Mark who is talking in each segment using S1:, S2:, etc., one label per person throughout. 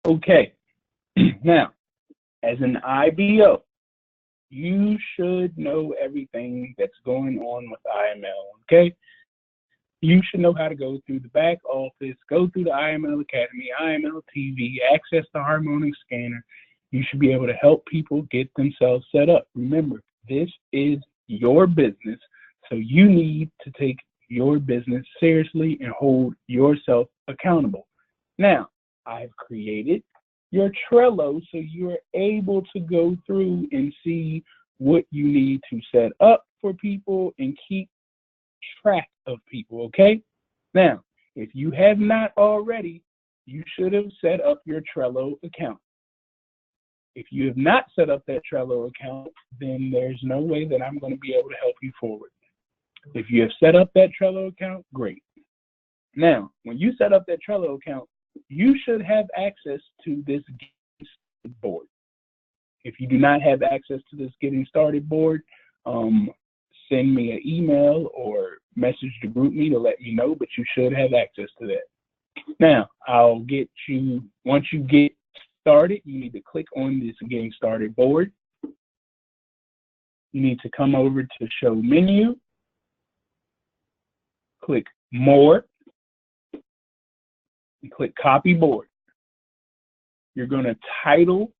S1: Okay, now, as an IBO, you should know everything that's going on with IML, okay? You should know how to go through the back office, go through the IML Academy, IML TV, access the harmonic scanner. You should be able to help people get themselves set up. Remember, this is your business, so you need to take your business seriously and hold yourself accountable. Now, I've created your Trello so you're able to go through and see what you need to set up for people and keep track of people, okay? Now, if you have not already, you should have set up your Trello account. If you have not set up that Trello account, then there's no way that I'm going to be able to help you forward. If you have set up that Trello account, great. Now, when you set up that Trello account, you should have access to this Getting Started board. If you do not have access to this Getting Started board, send me an email or message the group me to let me know, but you should have access to that. Now, I'll get you, once you get started, you need to click on this Getting Started board. You need to come over to Show Menu, click More, and click Copy Board. You're going to title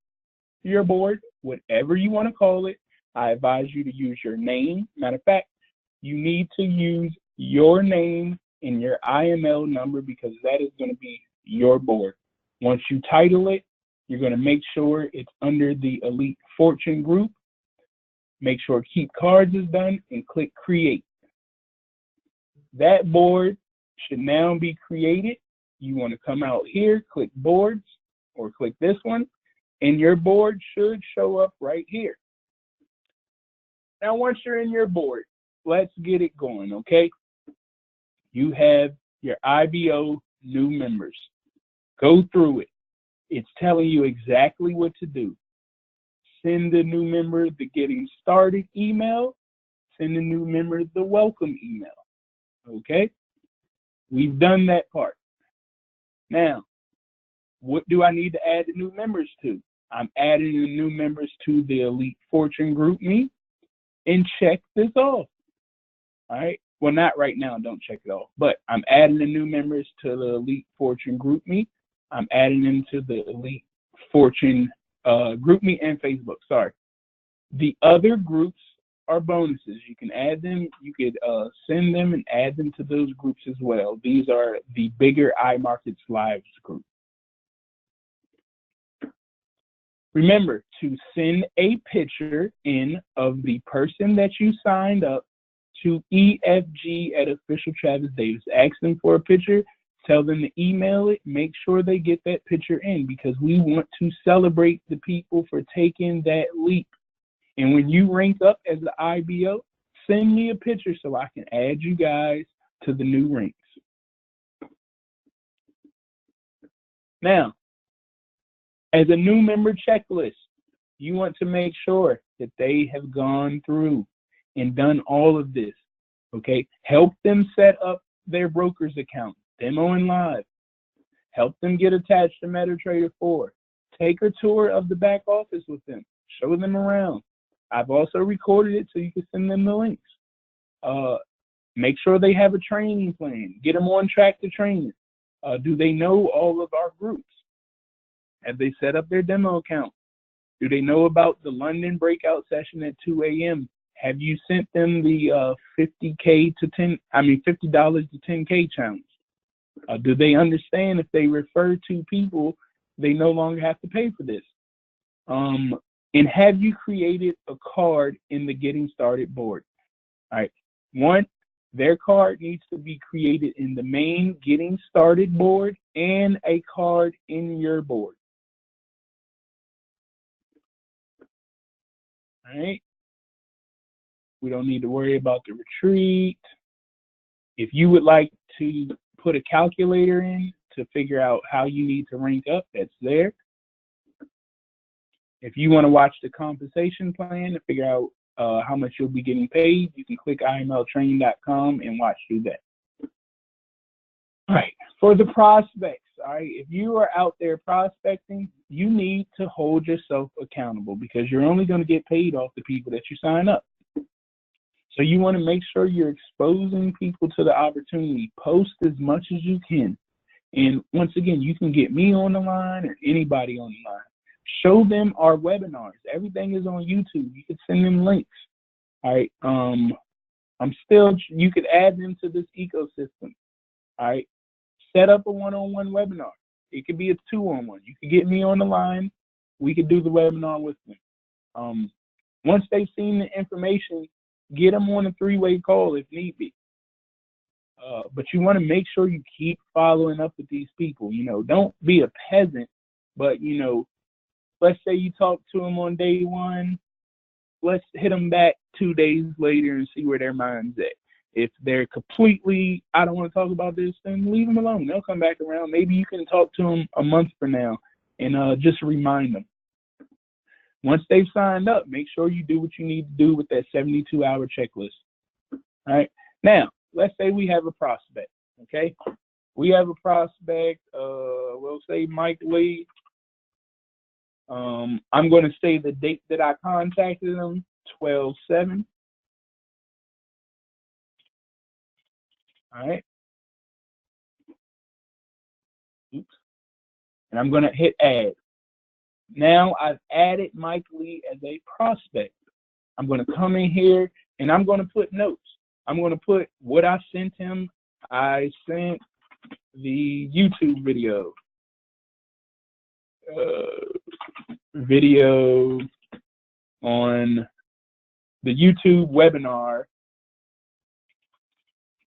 S1: your board whatever you want to call it. I advise you to use your name. Matter of fact, you need to use your name and your IML number because that is going to be your board. Once you title it, you're going to make sure it's under the Elite Fortune group. Make sure Keep Cards is done and click Create. That board should now be created. You want to come out here, click Boards, or click this one, and your board should show up right here. Now, once you're in your board, let's get it going, okay? You have your IBO new members. Go through it. It's telling you exactly what to do. Send the new member the Getting Started email. Send the new member the welcome email, okay? We've done that part. Now, what do I need to add the new members to? I'm adding the new members to the Elite Fortune group me and check this off. All right. Well, not right now. Don't check it off. But I'm adding the new members to the Elite Fortune group me. I'm adding them to the Elite Fortune group me and Facebook. Sorry. The other groups are bonuses. You can add them. You could send them and add them to those groups as well. These are the bigger iMarkets Lives group. Remember to send a picture in of the person that you signed up to EFG at Official Travis Davis. Ask them for a picture. Tell them to email it. Make sure they get that picture in because we want to celebrate the people for taking that leap. And when you rank up as the IBO, send me a picture so I can add you guys to the new ranks. Now, as a new member checklist, you want to make sure that they have gone through and done all of this, okay? Help them set up their broker's account, demo and live. Help them get attached to MetaTrader 4. Take a tour of the back office with them. Show them around. I've also recorded it so you can send them the links. Make sure they have a training plan. Get them on track to training. Do they know all of our groups? Have they set up their demo account? Do they know about the London breakout session at 2 a.m.? Have you sent them the $50 to 10K challenge? Do they understand if they refer to people, they no longer have to pay for this? And have you created a card in the Getting Started board? All right. One, their card needs to be created in the main Getting Started board and a card in your board. All right. We don't need to worry about the retreat. If you would like to put a calculator in to figure out how you need to rank up, that's there. If you want to watch the compensation plan to figure out how much you'll be getting paid, you can click imltraining.com and watch through that. All right, for the prospects, all right? If you are out there prospecting, you need to hold yourself accountable because you're only going to get paid off the people that you sign up. So you want to make sure you're exposing people to the opportunity. Post as much as you can. And once again, you can get me on the line or anybody on the line. Show them our webinars. Everything is on YouTube. You can send them links. All right. You could add them to this ecosystem. All right. Set up a one-on-one webinar. It could be a two-on-one. You could get me on the line. We could do the webinar with them. Once they've seen the information, get them on a three-way call if need be. But you want to make sure you keep following up with these people. You know, don't be a peasant, but, you know, let's say you talk to them on day one. Let's hit them back 2 days later and see where their mind's at. If they're completely, I don't want to talk about this, then leave them alone. They'll come back around. Maybe you can talk to them a month from now and just remind them. Once they've signed up, make sure you do what you need to do with that 72-hour checklist. All right. Now, let's say we have a prospect. Okay. We have a prospect. We'll say Mike Lee. I'm going to say the date that I contacted him, 12/7. All right. Oops. And I'm going to hit add. Now I've added Mike Lee as a prospect. I'm going to come in here and I'm going to put notes. I'm going to put what I sent him. I sent the YouTube video. Video on the YouTube webinar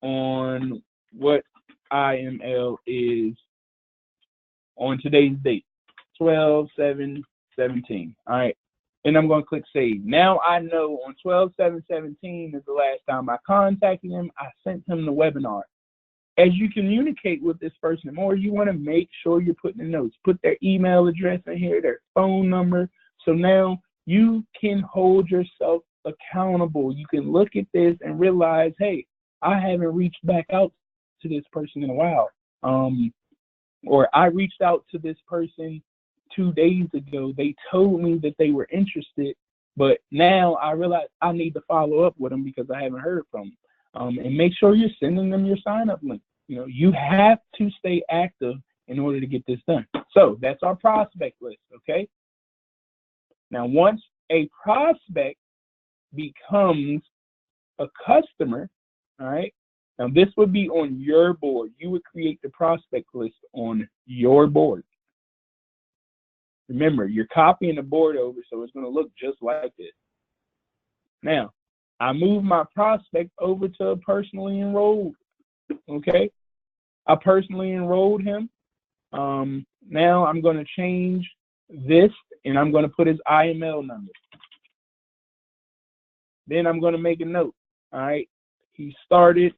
S1: on what IML is on today's date, 12/7/17. All right, and I'm going to click save. Now I know on 12/7/17 is the last time I contacted him. I sent him the webinar. As you communicate with this person more, you want to make sure you're putting the notes. Put their email address in here, their phone number. So now you can hold yourself accountable. You can look at this and realize, hey, I haven't reached back out to this person in a while. Or I reached out to this person 2 days ago. They told me that they were interested, but now I realize I need to follow up with them because I haven't heard from them. And make sure you're sending them your sign-up link. You know, you have to stay active in order to get this done. So that's our prospect list, okay? Now, once a prospect becomes a customer, all right, now this would be on your board. You would create the prospect list on your board. Remember, you're copying the board over, so it's going to look just like this. Now, I move my prospect over to a personally enrolled, okay? I personally enrolled him. Now I'm going to change this, and I'm going to put his IML number. Then I'm going to make a note, all right? He started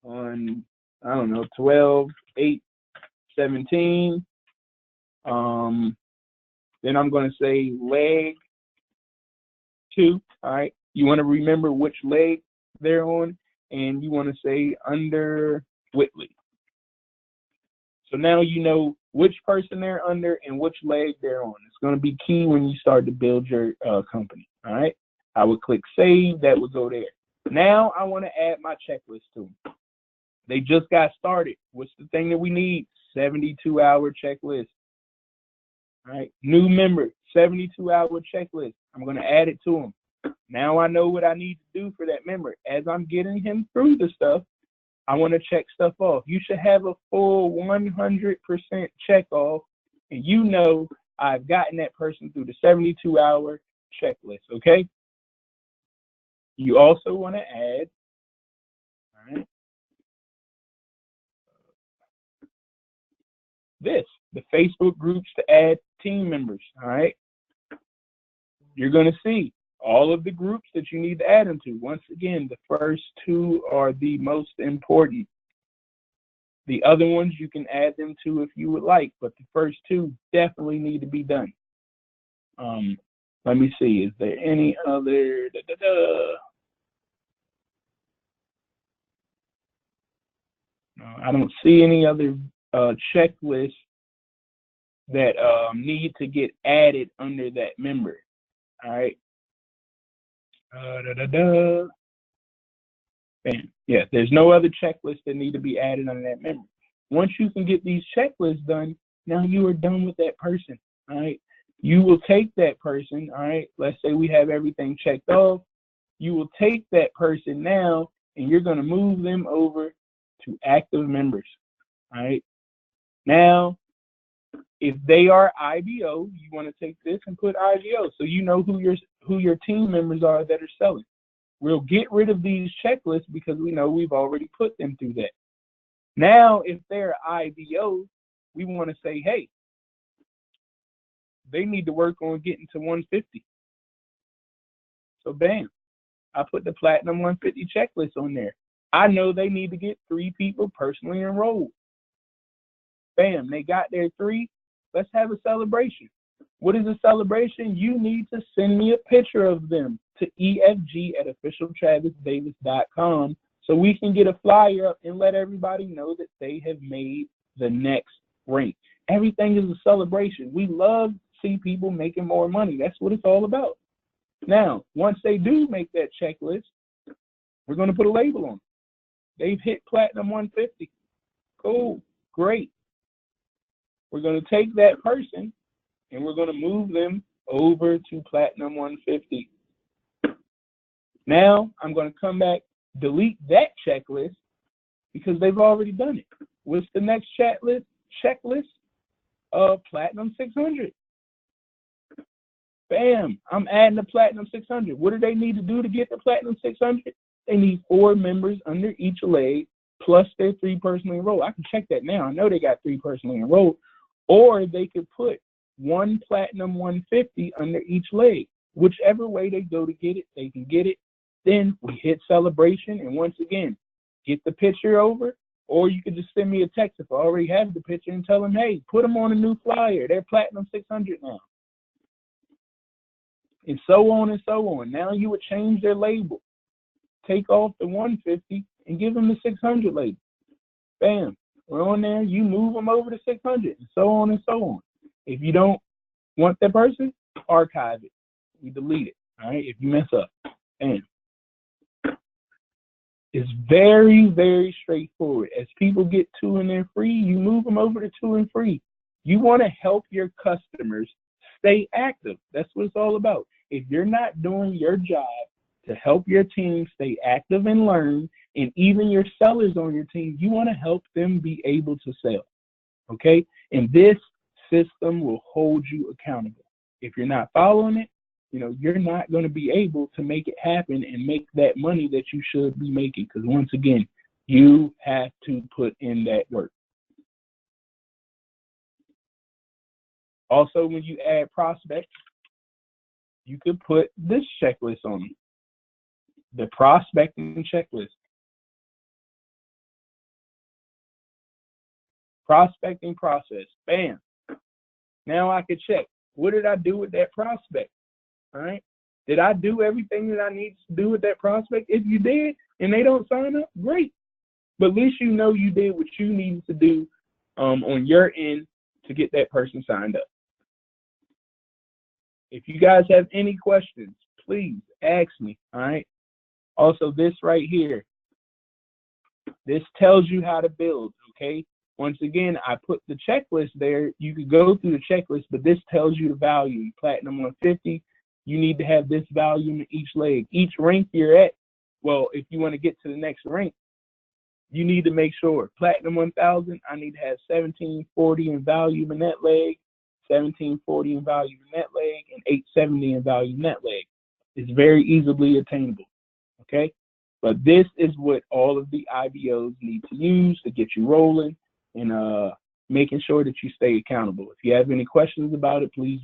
S1: on, I don't know, 12/8/17. Then I'm going to say leg 2, all right? You want to remember which leg they're on, and you want to say under Whitley. So now you know which person they're under and which leg they're on. It's going to be key when you start to build your company, all right? I would click save. That would go there. Now I want to add my checklist to them. They just got started. What's the thing that we need? 72-hour checklist. All right, new member, 72-hour checklist. I'm going to add it to them. Now I know what I need to do for that member. As I'm getting him through the stuff, I want to check stuff off. You should have a full 100% check off, and you know I've gotten that person through the 72-hour checklist, okay? You also want to add, all right, the Facebook groups to add team members, all right? You're going to see all of the groups that you need to add them to. Once again, the first 2 are the most important. The other ones you can add them to if you would like, but the first 2 definitely need to be done. Let me see, is there any other? No, I don't see any other checklists that need to get added under that member. All right. Bam. Yeah, there's no other checklists that need to be added under that member. Once you can get these checklists done, now you are done with that person. All right. You will take that person. All right. Let's say we have everything checked off. You will take that person now and you're going to move them over to active members. All right. Now, if they are IBO, you want to take this and put IBO so you know who your team members are that are selling. We'll get rid of these checklists because we know we've already put them through that. Now, if they're IBO, we want to say, hey, they need to work on getting to 150. So bam, I put the Platinum 150 checklist on there. I know they need to get 3 people personally enrolled. Bam, they got their 3. Let's have a celebration. What is a celebration? You need to send me a picture of them to EFG@officialtravisdavis.com so we can get a flyer up and let everybody know that they have made the next rank. Everything is a celebration. We love to see people making more money. That's what it's all about. Now, once they do make that checklist, we're going to put a label on it. They've hit Platinum 150. Cool. Great. We're going to take that person and we're going to move them over to Platinum 150. Now, I'm going to come back, delete that checklist because they've already done it. What's the next checklist? Platinum 600. Bam, I'm adding the Platinum 600. What do they need to do to get the Platinum 600? They need 4 members under each leg plus their 3 personally enrolled. I can check that now. I know they got 3 personally enrolled. Or they could put 1 Platinum 150 under each leg. Whichever way they go to get it, they can get it. Then we hit celebration, and once again, get the picture over, or you can just send me a text if I already have the picture and tell them, hey, put them on a new flyer. They're Platinum 600 now. And so on and so on. Now you would change their label. Take off the 150 and give them the 600 label. Bam. We're on there. You move them over to 600 and so on and so on. If you don't want that person, archive it. We delete it. All right. If you mess up. Bam. It's very, very straightforward. As people get 2 and they're free, you move them over to 2 and free. You want to help your customers stay active. That's what it's all about. If you're not doing your job to help your team stay active and learn, and even your sellers on your team, you want to help them be able to sell. Okay? And this system will hold you accountable. If you're not following it, you're not going to be able to make it happen and make that money that you should be making. Because once again, you have to put in that work. Also, when you add prospects, you could put this checklist on them. The prospecting checklist. Prospecting process. Bam. Now I can check. What did I do with that prospect? All right. Did I do everything that I needed to do with that prospect? If you did and they don't sign up, great. But at least you know you did what you needed to do on your end to get that person signed up. If you guys have any questions, please ask me. All right. Also, this right here, this tells you how to build. Okay. Once again, I put the checklist there. You could go through the checklist, but this tells you the value. Platinum 150, you need to have this value in each leg. Each rank you're at, well, if you want to get to the next rank, you need to make sure. Platinum 1000, I need to have 1740 in value in that leg, 1740 in value in that leg, and 870 in value in that leg. It's very easily attainable, okay? But this is what all of the IBOs need to use to get you rolling and making sure that you stay accountable. If you have any questions about it, please